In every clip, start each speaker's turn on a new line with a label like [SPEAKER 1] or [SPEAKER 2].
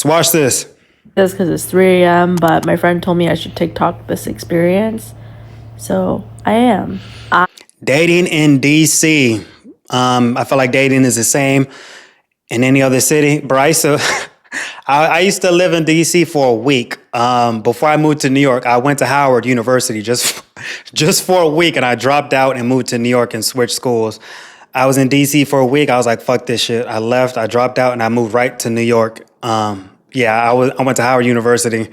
[SPEAKER 1] Let's watch this.
[SPEAKER 2] Just because it's 3 a.m., but my friend told me I should TikTok this experience. So I am.
[SPEAKER 1] Dating in DC. I feel like dating is the same in any other city. Bryce, I used to live in DC for a week. Before I moved to New York, I went to Howard University just for a week, and I dropped out and moved to New York and switched schools. I was in DC for a week. I was like, fuck this shit. I left, I dropped out, and I moved right to New York. I went to Howard University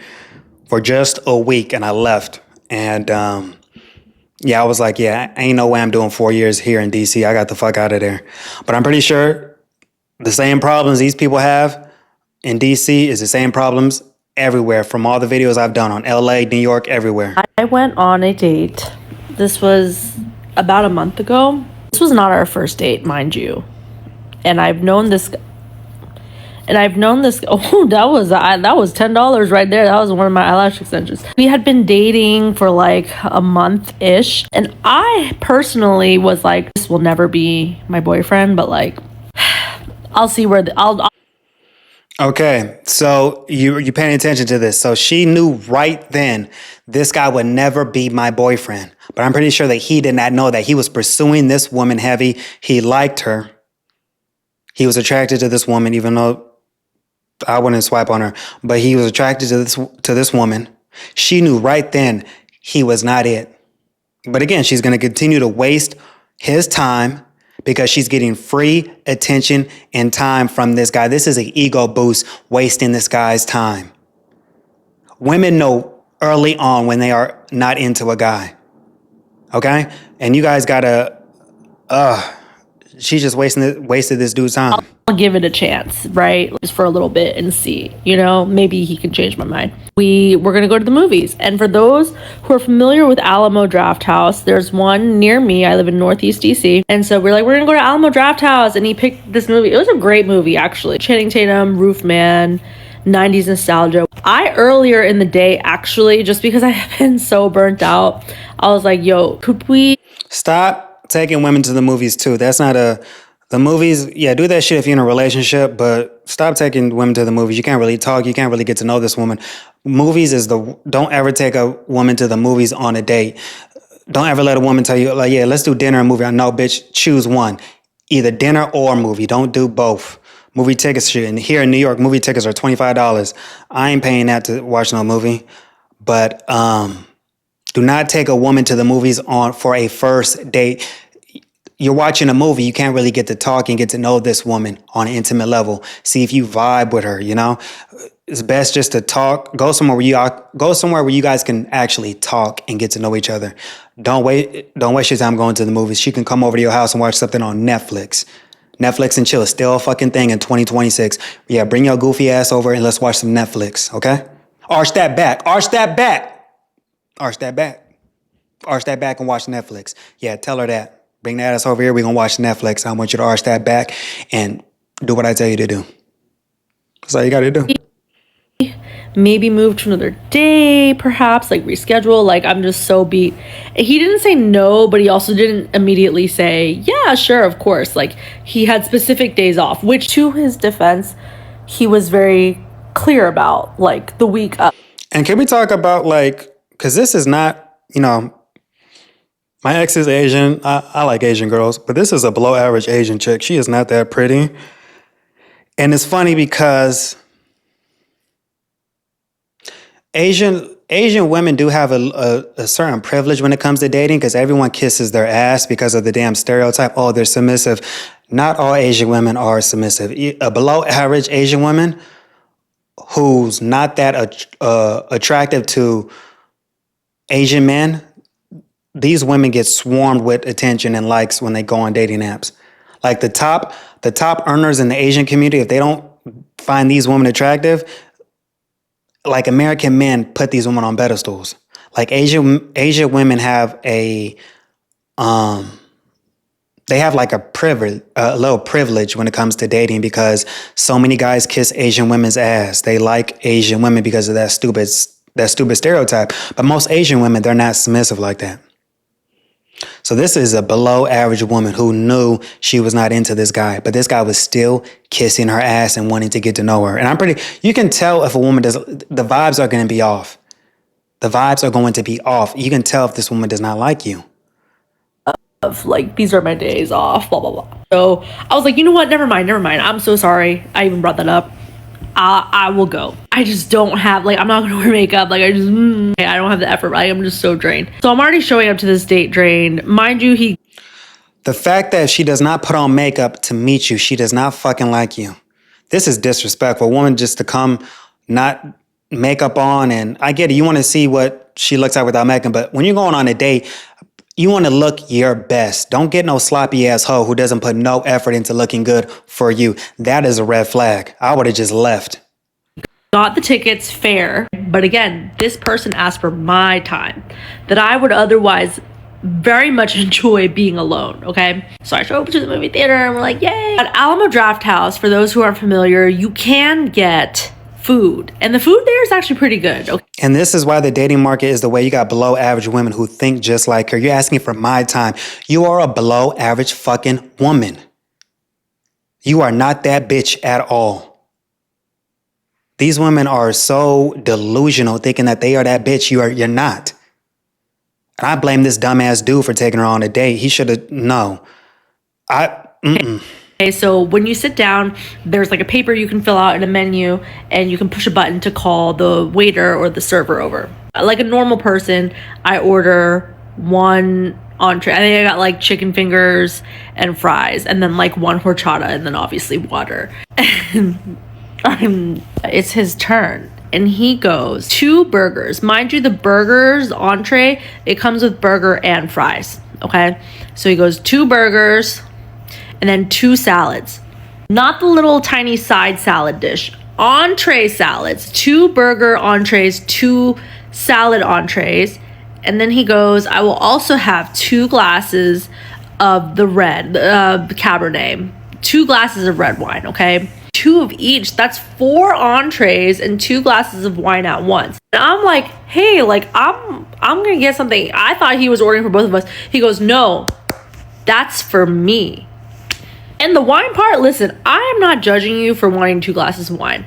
[SPEAKER 1] for just a week, and I left. And I was like, ain't no way I'm doing 4 years here in DC. I got the fuck out of there. But I'm pretty sure the same problems these people have in DC is the same problems everywhere from all the videos I've done on LA, New York, everywhere.
[SPEAKER 2] I went on a date. This was about a month ago. This was not our first date, mind you. And I've known this. Oh, that was $10 right there. That was one of my eyelash extensions. We had been dating for like a month-ish. And I personally was like, this will never be my boyfriend, but like, I'll see where I'll.
[SPEAKER 1] Okay, so you're paying attention to this. So she knew right then this guy would never be my boyfriend. But I'm pretty sure that he did not know that he was pursuing this woman heavy. He liked her. He was attracted to this woman, even though I wouldn't swipe on her. But he was attracted to this woman. She knew right then he was not it. But again, she's going to continue to waste his time because she's getting free attention and time from this guy. This is an ego boost, wasting this guy's time. Women know early on when they are not into a guy. Okay? And you guys gotta, she just wasted this dude's time.
[SPEAKER 2] I'll give it a chance, right? Just for a little bit and see, maybe he can change my mind. We're going to go to the movies. And for those who are familiar with Alamo Drafthouse, there's one near me. I live in Northeast DC. And so we're going to go to Alamo Drafthouse. And he picked this movie. It was a great movie, actually. Channing Tatum, Roof Man, 90s nostalgia. Earlier in the day, actually, just because I have been so burnt out, I was like, yo, could we
[SPEAKER 1] stop taking women to the movies too? That's not the movies, do that shit if you're in a relationship, but stop taking women to the movies. You can't really talk. You can't really get to know this woman. Movies don't ever take a woman to the movies on a date. Don't ever let a woman tell you, like, yeah, let's do dinner and movie. No, bitch, choose one. Either dinner or movie. Don't do both. Movie tickets, and here in New York, movie tickets are $25. I ain't paying that to watch no movie. But do not take a woman to the movies for a first date. You're watching a movie, you can't really get to talk and get to know this woman on an intimate level. See if you vibe with her, It's best just to talk. Go somewhere where you guys can actually talk and get to know each other. Don't waste your time going to the movies. She can come over to your house and watch something on Netflix. Netflix and chill is still a fucking thing in 2026. Yeah, bring your goofy ass over and let's watch some Netflix, okay? Arch that back. Arch that back. Arch that back. Arch that back and watch Netflix. Yeah, tell her that. Bring that ass over here. We're going to watch Netflix. I want you to arch that back and do what I tell you to do. That's all you got to do.
[SPEAKER 2] Maybe move to another day, perhaps, like reschedule. Like, I'm just so beat. He didn't say no, but he also didn't immediately say, yeah, sure, of course. Like, he had specific days off, which to his defense, he was very clear about, like, the week up.
[SPEAKER 1] And can we talk about, like, because this is not, my ex is Asian. I like Asian girls, but this is a below average Asian chick. She is not that pretty. And it's funny because Asian women do have a certain privilege when it comes to dating because everyone kisses their ass because of the damn stereotype. Oh, they're submissive. Not all Asian women are submissive. A below average Asian woman who's not that attractive to Asian men, these women get swarmed with attention and likes when they go on dating apps. Like the top earners in the Asian community, if they don't find these women attractive, like American men put these women on pedestals. Like Asian women have they have like a little privilege when it comes to dating because so many guys kiss Asian women's ass. They like Asian women because of that stupid stereotype. But most Asian women, they're not submissive like that. So this is a below average woman who knew she was not into this guy, but this guy was still kissing her ass and wanting to get to know her. And you can tell if a woman does, the vibes are going to be off. The vibes are going to be off. You can tell if this woman does not like you.
[SPEAKER 2] Of like, these are my days off, blah, blah, blah. So I was like, you know what? Never mind. I'm so sorry. I even brought that up. I will go. I just don't have, like, I'm not going to wear makeup. Like, I don't have the effort. I'm just so drained. So I'm already showing up to this date drained. Mind you,
[SPEAKER 1] the fact that she does not put on makeup to meet you, she does not fucking like you. This is disrespectful. A woman just to come, not makeup on, and I get it. You want to see what she looks like without makeup, but when you're going on a date, you want to look your best. Don't get no sloppy ass hoe who doesn't put no effort into looking good for you. That is a red flag. I would have just left.
[SPEAKER 2] Got the tickets, fair. But again, this person asked for my time that I would otherwise very much enjoy being alone, okay? So I show up to the movie theater and we're like, yay! At Alamo Drafthouse, for those who aren't familiar, you can get food. And the food there is actually pretty good. Okay.
[SPEAKER 1] And this is why the dating market is the way. You got below average women who think just like her. You're asking for my time. You are a below average fucking woman. You are not that bitch at all. These women are so delusional thinking that they are that bitch. You're not. And I blame this dumbass dude for taking her on a date. He should have, no.
[SPEAKER 2] Okay, so when you sit down, there's like a paper you can fill out in a menu, and you can push a button to call the waiter or the server over. Like a normal person, I order one entree. I think I got like chicken fingers and fries, and then like one horchata, and then obviously water. It's his turn, and he goes 2 burgers. Mind you, the burgers entree, it comes with burger and fries. Okay, so he goes 2 burgers. And then 2 salads. Not the little tiny side salad dish. Entree salads. 2 burger entrees, 2 salad entrees. And then he goes, I will also have 2 glasses of the red, Cabernet. 2 glasses of red wine, okay? 2 of each. That's 4 entrees and 2 glasses of wine at once. And I'm like, hey, like, I'm gonna get something. I thought he was ordering for both of us. He goes, no, that's for me. And the wine part, listen, I am not judging you for wanting 2 glasses of wine.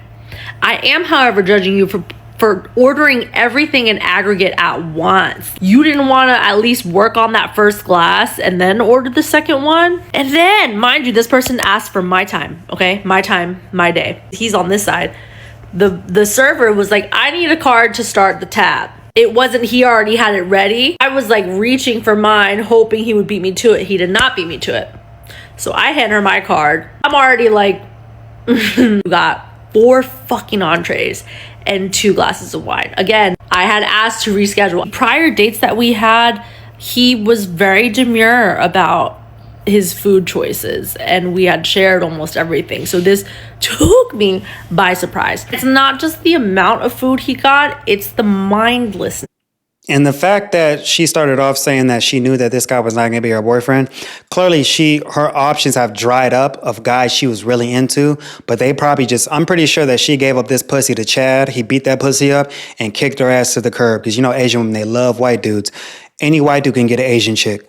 [SPEAKER 2] I am, however, judging you for ordering everything in aggregate at once. You didn't want to at least work on that first glass and then order the second one. And then, mind you, this person asked for my time, okay? My time, my day. He's on this side. The server was like, I need a card to start the tab. It wasn't, he already had it ready. I was like reaching for mine, hoping he would beat me to it. He did not beat me to it. So I hand her my card. I'm already like, got 4 fucking entrees and 2 glasses of wine. Again, I had asked to reschedule. Prior dates that we had, he was very demure about his food choices, and we had shared almost everything. So this took me by surprise. It's not just the amount of food he got, it's the mindlessness.
[SPEAKER 1] And the fact that she started off saying that she knew that this guy was not going to be her boyfriend, clearly her options have dried up of guys she was really into, but they probably I'm pretty sure that she gave up this pussy to Chad. He beat that pussy up and kicked her ass to the curb because, you know, Asian women, they love white dudes. Any white dude can get an Asian chick.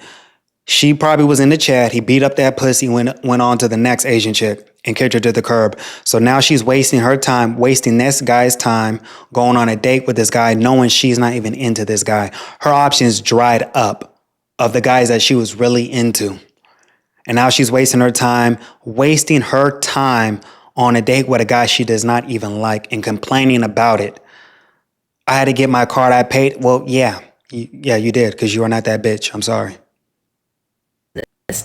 [SPEAKER 1] She probably was into Chad. He beat up that pussy, went on to the next Asian chick and kicked her to the curb. So now she's wasting her time, wasting this guy's time, going on a date with this guy, knowing she's not even into this guy. Her options dried up of the guys that she was really into. And now she's wasting her time on a date with a guy she does not even like and complaining about it. I had to get my card, I paid. Well, yeah, you did, because you are not that bitch. I'm sorry.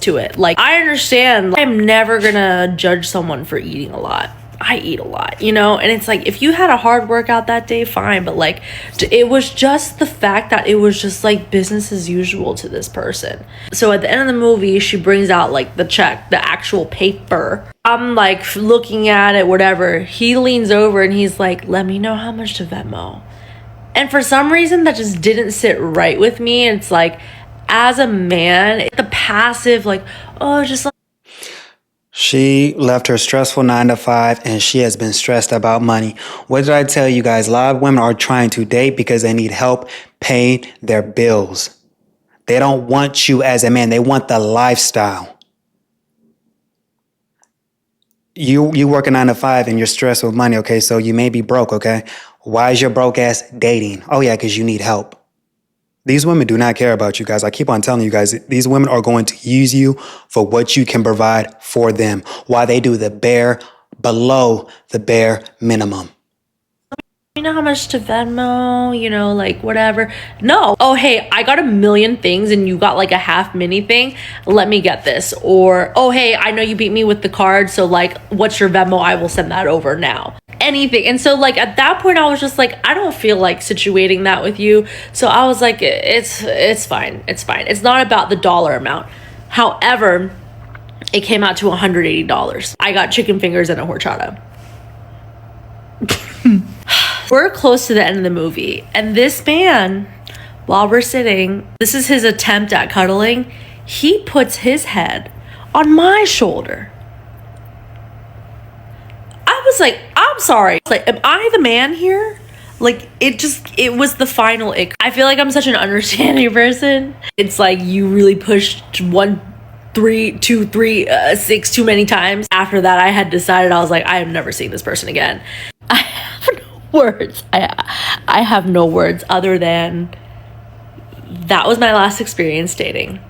[SPEAKER 2] To it. Like, I understand, I'm never gonna judge someone for eating a lot. I eat a lot, you know? And it's like, if you had a hard workout that day, fine. But like, it was just the fact that it was just like business as usual to this person. So at the end of the movie, she brings out like the check, the actual paper. I'm like looking at it, whatever. He leans over and he's like, let me know how much to Venmo. And for some reason, that just didn't sit right with me. It's like, as a man, the passive, like, oh, just like.
[SPEAKER 1] She left her stressful 9-to-5 and she has been stressed about money. What did I tell you guys? A lot of women are trying to date because they need help paying their bills. They don't want you as a man. They want the lifestyle. You work a 9 to 5 and you're stressed with money, okay? So you may be broke, okay? Why is your broke ass dating? Oh yeah, because you need help. These women do not care about you guys. I keep on telling you guys, these women are going to use you for what you can provide for them, while they do the bare, below the bare minimum.
[SPEAKER 2] You know how much to Venmo, like whatever. No. Oh, hey, I got a million things and you got like a half mini thing. Let me get this. Or, oh, hey, I know you beat me with the card. So like, what's your Venmo? I will send that over now. Anything. And so like at that point, I was just like, I don't feel like situating that with you. So I was like, it's fine. It's fine. It's not about the dollar amount. However, it came out to $180. I got chicken fingers and a horchata. We're close to the end of the movie, and this man, while we're sitting, this is his attempt at cuddling, he puts his head on my shoulder. I was like, I'm sorry. Like, am I the man here? Like, it was the final ick. I feel like I'm such an understanding person. It's like you really pushed 1, 3, 2, 3, 6 too many times. After that, I had decided, I was like, I am never seeing this person again. I have no words. I have no words other than that was my last experience dating.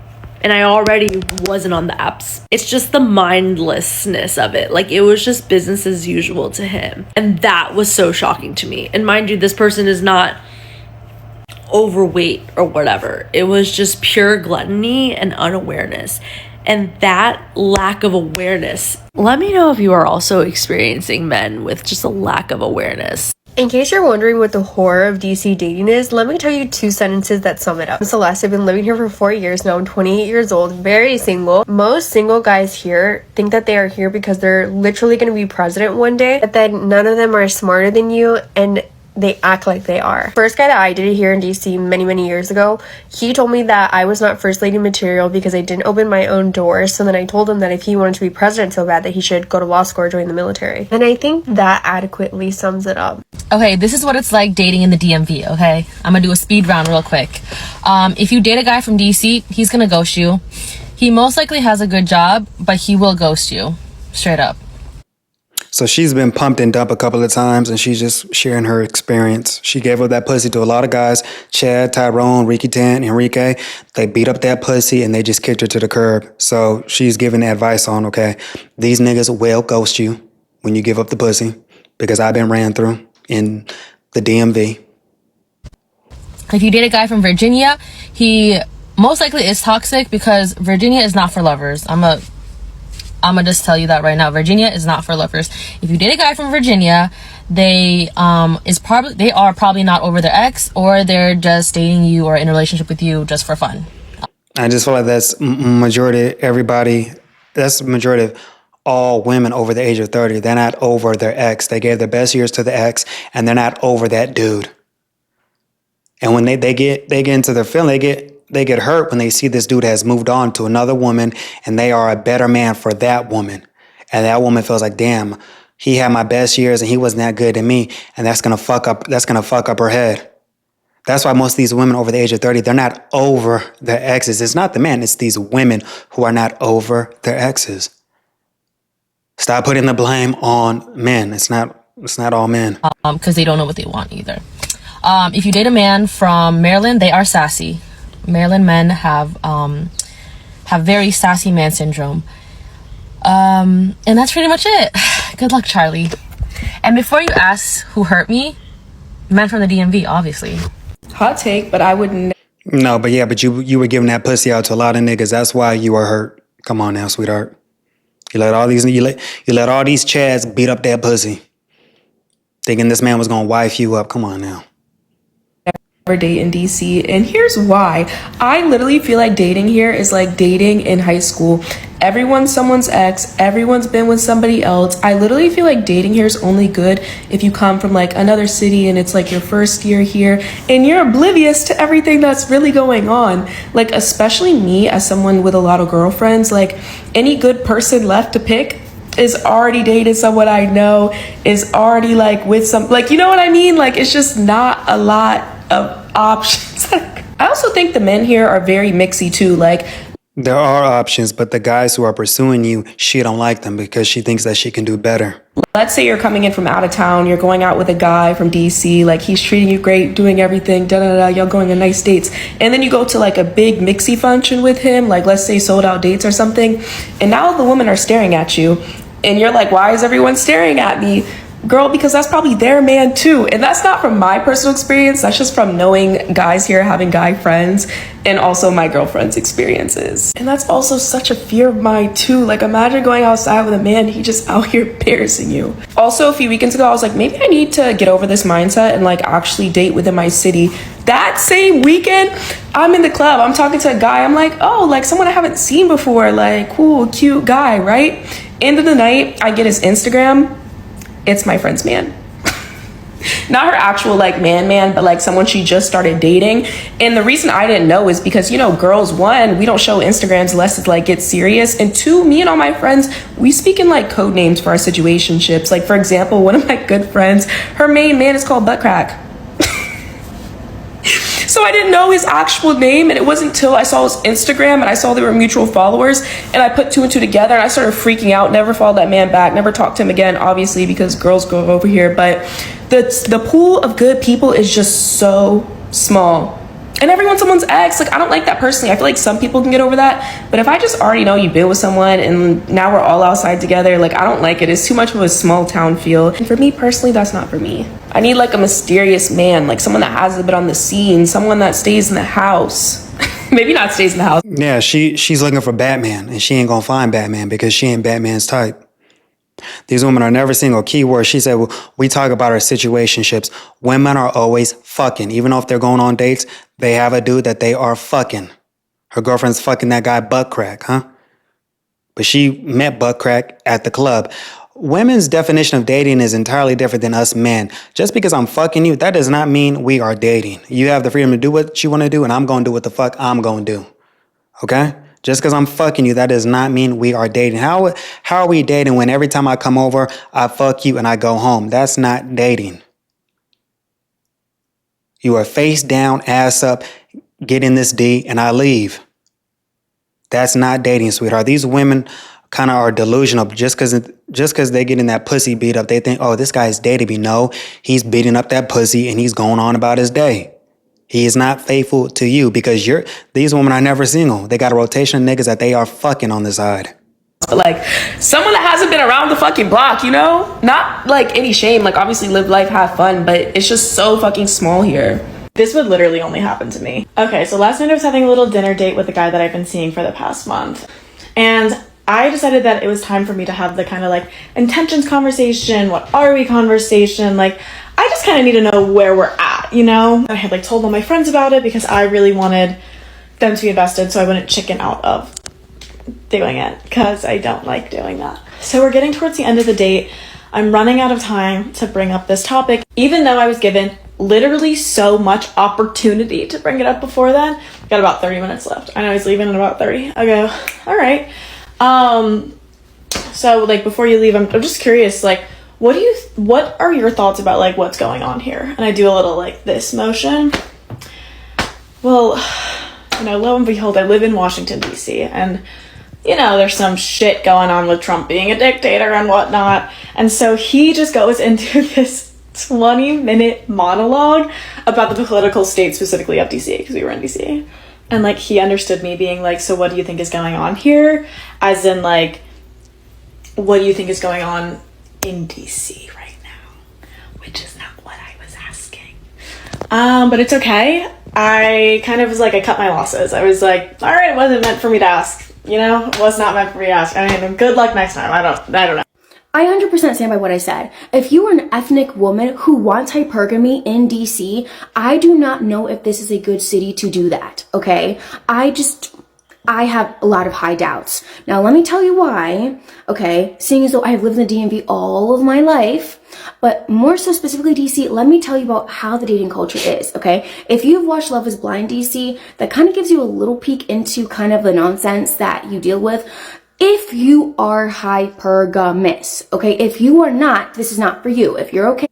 [SPEAKER 2] And I already wasn't on the apps. It's just the mindlessness of it. Like, it was just business as usual to him. And that was so shocking to me. And mind you, this person is not overweight or whatever. It was just pure gluttony and unawareness. And that lack of awareness. Let me know if you are also experiencing men with just a lack of awareness.
[SPEAKER 3] In case you're wondering what the horror of DC dating is, let me tell you 2 sentences that sum it up. I'm Celeste. I've been living here for 4 years now. I'm 28 years old, very single. Most single guys here think that they are here because they're literally going to be president one day, but then none of them are smarter than you, and they act like they are. First guy that I dated here in DC many years ago, he told me that I was not first lady material because I didn't open my own doors. So then I told him that if he wanted to be president so bad, that he should go to law school or join the military. And I think that adequately sums it up.
[SPEAKER 4] Okay, this is what it's like dating in the DMV, okay? I'm gonna do a speed round real quick. If you date a guy from DC, he's gonna ghost you. He most likely has a good job, but he will ghost you. Straight up.
[SPEAKER 1] So she's been pumped and dumped a couple of times, and she's just sharing her experience. She gave up that pussy to a lot of guys. Chad, Tyrone, Ricky Tan, Enrique. They beat up that pussy, and they just kicked her to the curb. So she's giving advice on, okay, these niggas will ghost you when you give up the pussy, because I've been ran through in the DMV.
[SPEAKER 4] If you date a guy from Virginia, he most likely is toxic because Virginia is not for lovers. I'm gonna just tell you that right now. Virginia is not for lovers. If you date a guy from Virginia, they are probably not over their ex, or they're just dating you or in a relationship with you just for fun.
[SPEAKER 1] I just feel like that's majority of all women over the age of 30. They're not over their ex. They gave their best years to the ex, and they're not over that dude. And when they get into their feeling, they get hurt when they see this dude has moved on to another woman, and they are a better man for that woman. And that woman feels like, damn, he had my best years and he wasn't that good to me, and that's gonna fuck up her head. That's why most of these women over the age of 30, they're not over their exes. It's not the men, it's these women who are not over their exes. Stop putting the blame on men. It's not all men.
[SPEAKER 4] Because they don't know what they want either. If you date a man from Maryland, they are sassy. Maryland men have very sassy man syndrome. And that's pretty much it. Good luck, Charlie. And before you ask who hurt me, men from the DMV, obviously.
[SPEAKER 5] Hot take, but I wouldn't.
[SPEAKER 1] No, but you were giving that pussy out to a lot of niggas. That's why you were hurt. Come on now, sweetheart. You let all these Chads beat up that pussy, thinking this man was gonna wife you up. Come on now.
[SPEAKER 5] Date in DC, and here's why. I literally feel like dating here is like dating in high school. Everyone's someone's ex, everyone's been with somebody else. I literally feel like dating here is only good if you come from like another city and it's like your first year here and you're oblivious to everything that's really going on. Like, especially me as someone with a lot of girlfriends, like any good person left to pick is already dated someone I know, is already like with some, like, you know what I mean? Like, it's just not a lot of options. I also think the men here are very mixy too. Like,
[SPEAKER 1] There are options, but the guys who are pursuing you, she don't like them because she thinks that she can do better.
[SPEAKER 5] let's say you're coming in from out of town, you're going out with a guy from DC, like he's treating you great, doing everything, da da da, y'all going on nice dates. And then you go to like a big mixy function with him, like let's say sold out dates or something. And now the women are staring at you. And you're like, why is everyone staring at me? Girl, because that's probably their man too. And that's not from my personal experience. That's just from knowing guys here, having guy friends, and also my girlfriend's experiences. And that's also such a fear of mine too. Like, imagine going outside with a man, he just out here embarrassing you. Also, a few weekends ago, I was like, maybe I need to get over this mindset and like actually date within my city. That same weekend, I'm in the club, I'm talking to a guy, I'm like, oh, like someone I haven't seen before, like cool, cute guy, right? End of the night, I get his Instagram. It's my friend's man. Not her actual like man, but like someone she just started dating. And the reason I didn't know is because, you know, girls, one, we don't show Instagrams unless it's like gets serious. And two, me and all my friends, we speak in like code names for our situationships. Like for example, one of my good friends, her main man is called Butt Crack. So I didn't know his actual name, and it wasn't until I saw his Instagram and I saw they were mutual followers, and I put two and two together, and I started freaking out. Never followed that man back, never talked to him again, obviously, because girls go over here. But the pool of good people is just so small. And everyone's someone's ex. Like, I don't like that personally. I feel like some people can get over that. But if I just already know you've been with someone and now we're all outside together, like, I don't like it. It's too much of a small town feel. And for me personally, that's not for me. I need like a mysterious man, like someone that hasn't been on the scene, someone that stays in the house. Maybe not stays in the house.
[SPEAKER 1] Yeah, she's looking for Batman, and she ain't gonna find Batman because she ain't Batman's type. These women are never single. Keyword, she said, well, we talk about our situationships. Women are always fucking. Even if they're going on dates, they have a dude that they are fucking. Her girlfriend's fucking that guy Butt Crack, huh? But she met Butt Crack at the club. Women's definition of dating is entirely different than us men. Just because I'm fucking you, that does not mean we are dating. You have the freedom to do what you want to do, and I'm going to do what the fuck I'm going to do. Okay? Just because I'm fucking you, that does not mean we are dating. How are we dating when every time I come over, I fuck you and I go home? That's not dating. You are face down, ass up, get in this D, and I leave. That's not dating, sweetheart. These women kind of are delusional. Just because they get in that pussy beat up, they think, oh, this guy's dating me. No, he's beating up that pussy and he's going on about his day. He is not faithful to you because these women are never single. They got a rotation of niggas that they are fucking on the side.
[SPEAKER 5] Like someone that hasn't been around the fucking block, you know? Not like any shame, like obviously live life, have fun, but it's just so fucking small here.
[SPEAKER 6] This would literally only happen to me. Okay, so last night I was having a little dinner date with a guy that I've been seeing for the past month. And I decided that it was time for me to have the kind of like intentions conversation, what are we conversation, like I just kind of need to know where we're at, you know? I had like told all my friends about it because I really wanted them to be invested so I wouldn't chicken out of doing it because I don't like doing that. So we're getting towards the end of the date. I'm running out of time to bring up this topic, even though I was given literally so much opportunity to bring it up before then. Got about 30 minutes left. I know he's leaving in about 30. I go, all right. So like before you leave, I'm just curious, like, what are your thoughts about like what's going on here? And I do a little like this motion. Well, you know, lo and behold, I live in Washington, D.C. and you know, there's some shit going on with Trump being a dictator and whatnot. And so he just goes into this 20-minute monologue about the political state specifically of DC, because we were in DC. And like he understood me being like, so what do you think is going on here? As in like, what do you think is going on in DC right now? Which is not what I was asking. But it's okay. I kind of was like, I cut my losses. I was like, all right, it wasn't meant for me to ask. You know, it was not meant for me to ask. I mean, good luck next time. I don't know.
[SPEAKER 7] I 100% stand by what I said. If you are an ethnic woman who wants hypergamy in DC, I do not know if this is a good city to do that, okay? I have a lot of high doubts. Now, let me tell you why, okay? Seeing as though I've lived in the DMV all of my life, but more so specifically DC, let me tell you about how the dating culture is, okay? If you've watched Love is Blind DC, that kind of gives you a little peek into kind of the nonsense that you deal with. If you are hypergamous, okay? If you are not, this is not for you. If you're okay.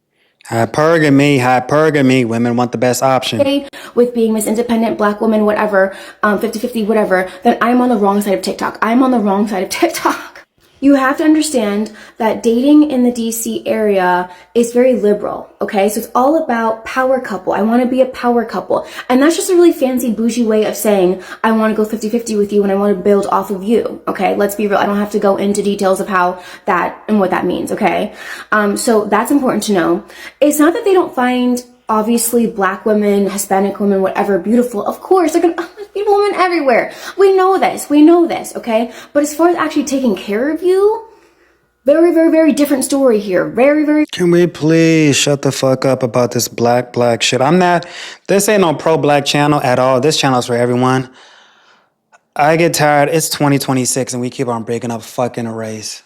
[SPEAKER 1] Hypergamy. Women want the best option.
[SPEAKER 7] With being Miss Independent, Black woman, whatever, 50-50, whatever, then I'm on the wrong side of TikTok. I'm on the wrong side of TikTok. You have to understand that dating in the DC area is very liberal, okay? So it's all about power couple. I want to be a power couple. And that's just a really fancy, bougie way of saying, I want to go 50-50 with you and I want to build off of you, okay? Let's be real. I don't have to go into details of how that and what that means, okay? So that's important to know. It's not that they don't find obviously Black women, Hispanic women, whatever, beautiful. Of course, they're gonna, there's beautiful women everywhere. We know this, okay? But as far as actually taking care of you, very, very, very different story here. Very, very.
[SPEAKER 1] Can we please shut the fuck up about this black shit? This ain't no pro-black channel at all. This channel's for everyone. I get tired. It's 2026 and we keep on breaking up fucking a race.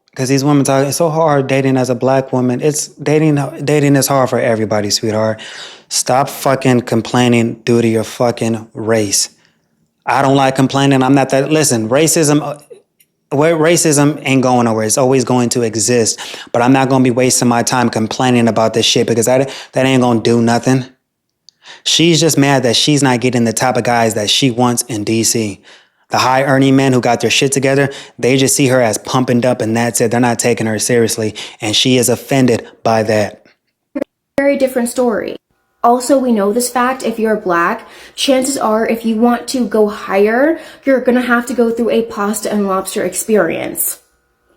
[SPEAKER 1] Because these women talk, it's so hard dating as a Black woman. Dating is hard for everybody, sweetheart. Stop fucking complaining due to your fucking race. I don't like complaining. I'm not that. Listen, racism ain't going nowhere. It's always going to exist. But I'm not going to be wasting my time complaining about this shit because that ain't going to do nothing. She's just mad that she's not getting the type of guys that she wants in DC. The high earning men who got their shit together, they just see her as pumping up and that's it. They're not taking her seriously. And she is offended by that.
[SPEAKER 7] Very different story. Also, we know this fact, if you're Black, chances are if you want to go higher, you're gonna have to go through a pasta and lobster experience.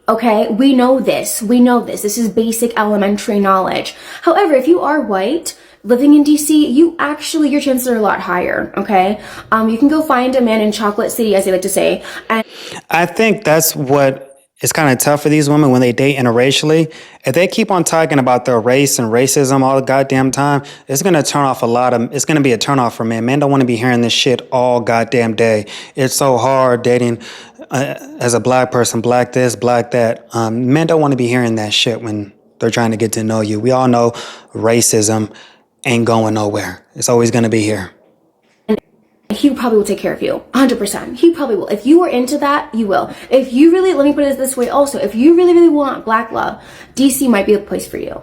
[SPEAKER 7] Okay, we know this. This is basic elementary knowledge. However, if you are white, living in DC, your chances are a lot higher, okay? You can go find a man in Chocolate City, as they like to say. And
[SPEAKER 1] I think that's what is kind of tough for these women when they date interracially. If they keep on talking about their race and racism all the goddamn time, it's going to it's going to be a turnoff for men. Men don't want to be hearing this shit all goddamn day. It's so hard dating as a Black person, Black this, Black that. Men don't want to be hearing that shit when they're trying to get to know you. We all know racism ain't going nowhere. It's always going to be here.
[SPEAKER 7] he probably will take care of you. 100%. He probably will. If you are into that, you will. If you really, let me put it this way also, if you really, really want Black love, DC might be a place for you.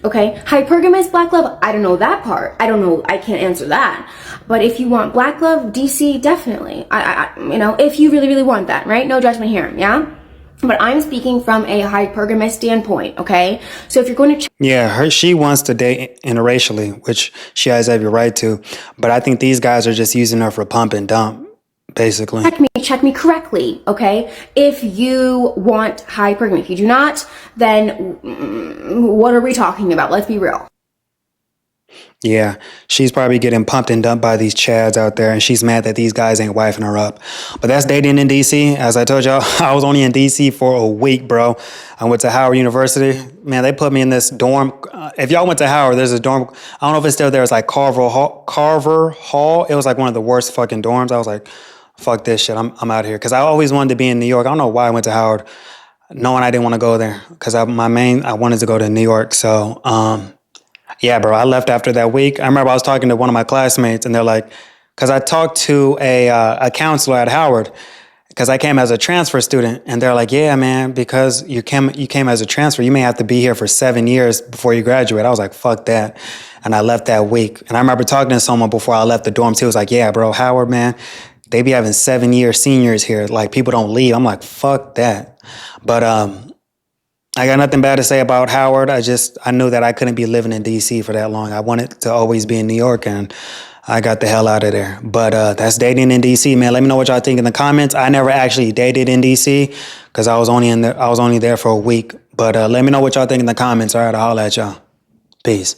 [SPEAKER 7] Okay? Hypergamous Black love, I don't know that part. I don't know. I can't answer that. But if you want Black love, DC, definitely. If you really, really want that, right? No judgment here. Yeah? But I'm speaking from a hypergamous standpoint, okay? So if you're going to...
[SPEAKER 1] she wants to date interracially, which she has every right to. But I think these guys are just using her for pump and dump, basically.
[SPEAKER 7] Check me correctly, okay? If you want hypergamy. If you do not, then what are we talking about? Let's be real.
[SPEAKER 1] Yeah, she's probably getting pumped and dumped by these chads out there, and she's mad that these guys ain't wifing her up. But that's dating in DC. As I told y'all, I was only in DC for a week, bro. I went to Howard University. Man, they put me in this dorm. If y'all went to Howard, there's a dorm. I don't know if it's still there. It's like Carver Hall. It was like one of the worst fucking dorms. I was like, fuck this shit. I'm out here. Because I always wanted to be in New York. I don't know why I went to Howard, knowing I didn't want to go there. Because I wanted to go to New York. So, yeah, bro, I left after that week. I remember I was talking to one of my classmates, and they're like, because I talked to a counselor at Howard, because I came as a transfer student, and they're like, yeah, man, because you came as a transfer, you may have to be here for 7 years before you graduate. I was like, fuck that. And I left that week. And I remember talking to someone before I left the dorms. He was like, yeah, bro, Howard, man, they be having 7-year seniors here. Like, people don't leave. I'm like, fuck that. But, I got nothing bad to say about Howard. I knew that I couldn't be living in DC for that long. I wanted to always be in New York, and I got the hell out of there. But that's dating in DC, man. Let me know what y'all think in the comments. I never actually dated in DC because I was only there for a week. But let me know what y'all think in the comments. All right, I'll holler at y'all. Peace.